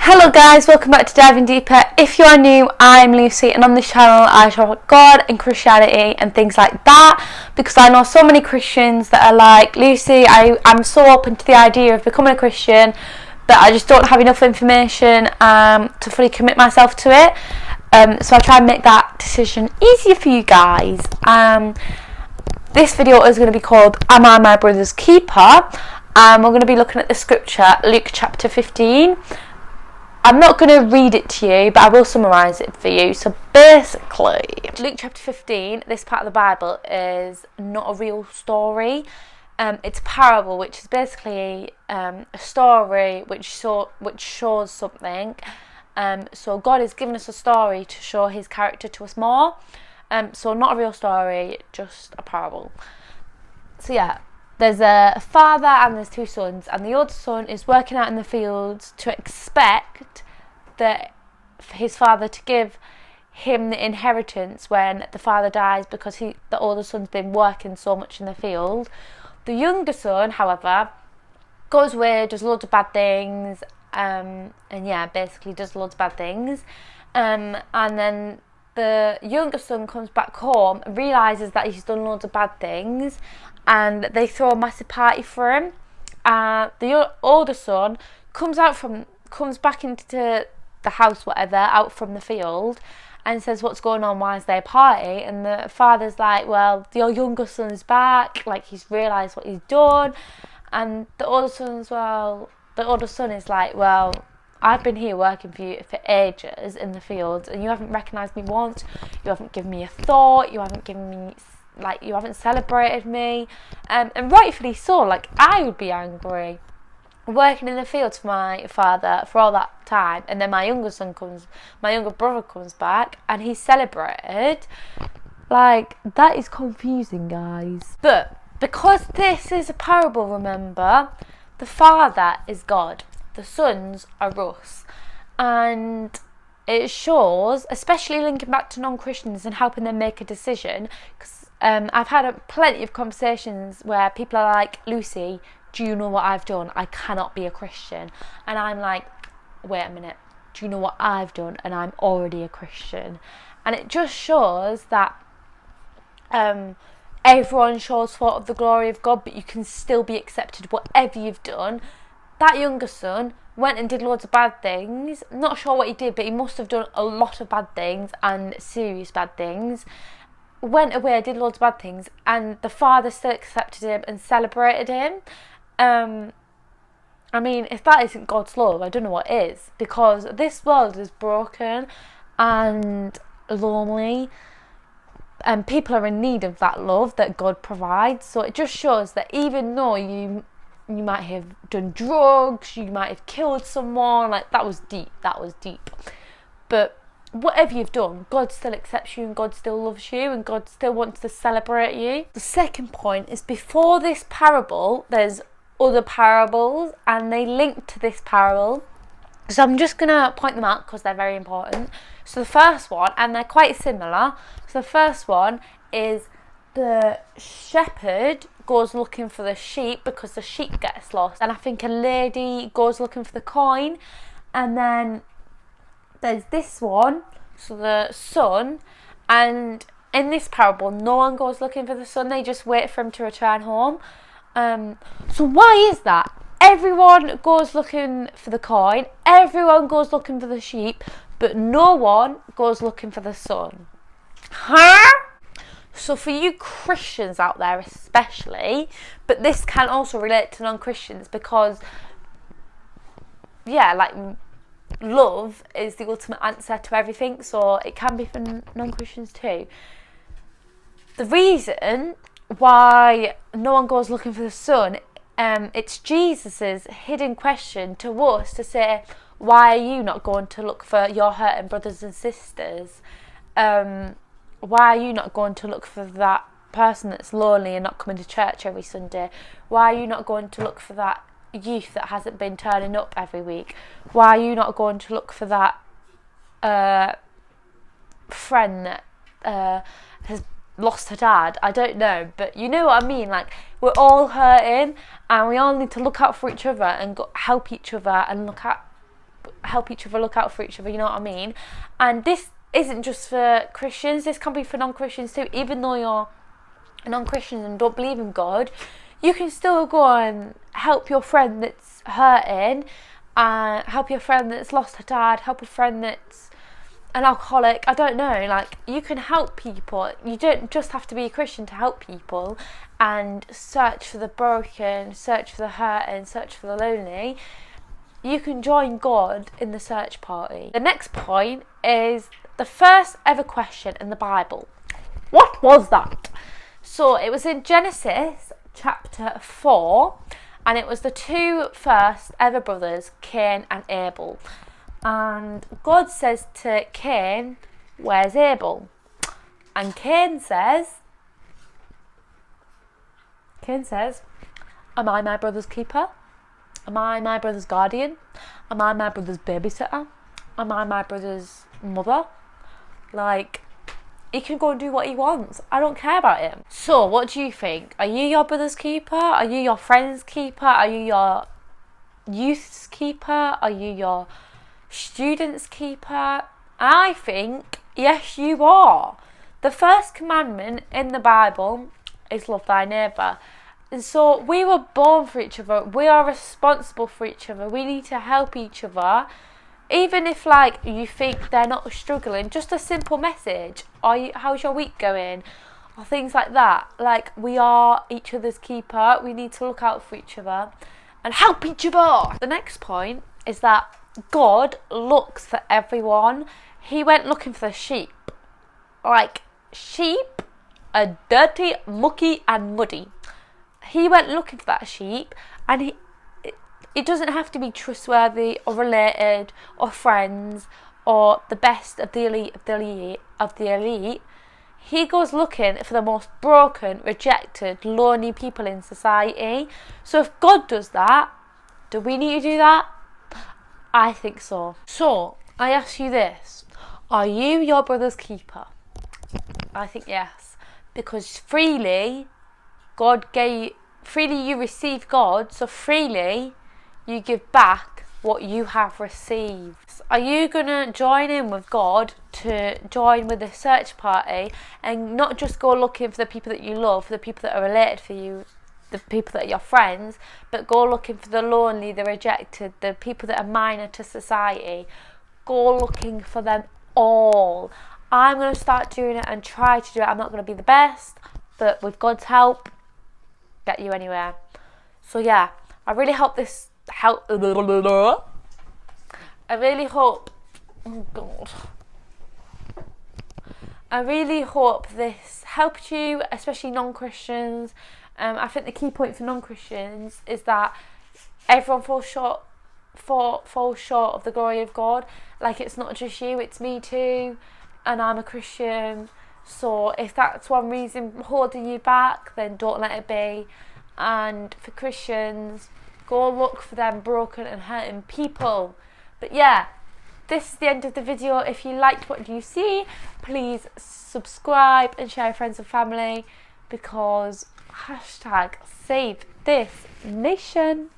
Hello guys, welcome back to Diving Deeper. If you are new, I'm Lucy, and on this channel I talk about God and Christianity and things like that, because I know so many Christians that are like, Lucy, I'm so open to the idea of becoming a Christian, but I just don't have enough information to fully commit myself to it. So I try and make that decision easier for you guys. This video is going to be called Am I My Brother's Keeper? We're going to be looking at the scripture, Luke chapter 15. I'm not going to read it to you, but I will summarise it for you. So basically, Luke chapter 15, this part of the Bible is not a real story. It's a parable, which is basically a story which shows something. So God has given us a story to show his character to us more. So not a real story, just a parable. So yeah. There's a father and there's two sons, and the older son is working out in the fields to expect for his father to give him the inheritance when the father dies, because the older son's been working so much in the field. The younger son, however, goes away, does loads of bad things, basically does loads of bad things, and then the younger son comes back home and realises that he's done loads of bad things, and they throw a massive party for him. The older son comes back into the house, out from the field, and says, "What's going on? Why is there a party?" And the father's like, "Well, your younger son's back. Like, he's realised what he's done." And the older son is like, "Well, I've been here working for you for ages in the fields, and you haven't recognised me once. You haven't given me a thought. You haven't given me." You haven't celebrated me, and rightfully so. Like, I would be angry, working in the fields for my father for all that time, and then my younger brother comes back, and he's celebrated. Like, that is confusing, guys. But because this is a parable, remember, the father is God, the sons are us, and it shows, especially linking back to non-Christians and helping them make a decision, because I've had plenty of conversations where people are like, "Lucy, do you know what I've done? I cannot be a Christian." And I'm like, wait a minute, do you know what I've done? And I'm already a Christian. And it just shows that everyone shows forth of the glory of God, but you can still be accepted whatever you've done. That younger son went and did loads of bad things. Not sure what he did, but he must have done a lot of bad things, and serious bad things. Went away, did loads of bad things, and the father still accepted him and celebrated him. I mean, if that isn't God's love, I don't know what is, because this world is broken and lonely, and people are in need of that love that God provides. So it just shows that even though you might have done drugs, you might have killed someone, like, that was deep, but whatever you've done, God still accepts you, and God still loves you, and God still wants to celebrate you. The second point is, before this parable, there's other parables, and they link to this parable. So I'm just going to point them out because they're very important. So the first one, and they're quite similar. So the first one is the shepherd goes looking for the sheep because the sheep gets lost. And I think a lady goes looking for the coin, and then there's this one, so the son, and in this parable no one goes looking for the son, they just wait for him to return home. So why is that? Everyone goes looking for the coin, everyone goes looking for the sheep, but no one goes looking for the son. So for you Christians out there especially, but this can also relate to non-Christians, because love is the ultimate answer to everything, so it can be for non-Christians too. The reason why no one goes looking for the son, it's Jesus's hidden question to us to say, why are you not going to look for your hurting brothers and sisters? Why are you not going to look for that person that's lonely and not coming to church every Sunday? Why are you not going to look for that youth that hasn't been turning up every week? Why are you not going to look for that friend that has lost her dad? I don't know, but you know what I mean. Like, we're all hurting, and we all need to look out for each other and help each other and look help each other, look out for each other, you know what I mean? And this isn't just for Christians, this can be for non-Christians too. Even though you're non-Christian and don't believe in God, you can still go and help your friend that's hurting, help your friend that's lost her dad, help a friend that's an alcoholic. I don't know, like, you can help people. You don't just have to be a Christian to help people and search for the broken, search for the hurting, search for the lonely. You can join God in the search party. The next point is the first ever question in the Bible. What was that? So it was in Genesis chapter 4, and it was the two first ever brothers, Cain and Abel. And God says to Cain, "Where's Abel?" And Cain says, "Am I my brother's keeper? Am I my brother's guardian? Am I my brother's babysitter? Am I my brother's mother?" Like, he can go and do what he wants. I don't care about him. So, what do you think? Are you your brother's keeper? Are you your friend's keeper? Are you your youth's keeper? Are you your student's keeper? I think, yes, you are. The first commandment in the Bible is love thy neighbour. And so we were born for each other. We are responsible for each other. We need to help each other. Even if, like, you think they're not struggling, just a simple message. How's your week going? Or things like that. Like, we are each other's keeper. We need to look out for each other and help each other. The next point is that God looks for everyone. He went looking for the sheep. Like, sheep are dirty, mucky and muddy. He went looking for that sheep, and it doesn't have to be trustworthy or related or friends or the best of the elite. He goes looking for the most broken, rejected, lonely people in society. So if God does that, do we need to do that? I think so. So I ask you this: are you your brother's keeper? I think yes, because freely you receive God, so freely you give back what you have received. Are you going to join in with God to join with the search party and not just go looking for the people that you love, for the people that are related for you, the people that are your friends, but go looking for the lonely, the rejected, the people that are minor to society? Go looking for them all. I'm going to start doing it and try to do it. I'm not going to be the best, but with God's help, get you anywhere. So yeah, I really hope this I really hope this helped you, especially non-Christians. I think the key point for non-Christians is that everyone falls short of the glory of God. Like, it's not just you, it's me too, and I'm a Christian. So if that's one reason holding you back, then don't let it be. And for Christians, go look for them broken and hurting people. But yeah, this is the end of the video. If you liked what you see, please subscribe and share with friends and family, because #SaveThisNation.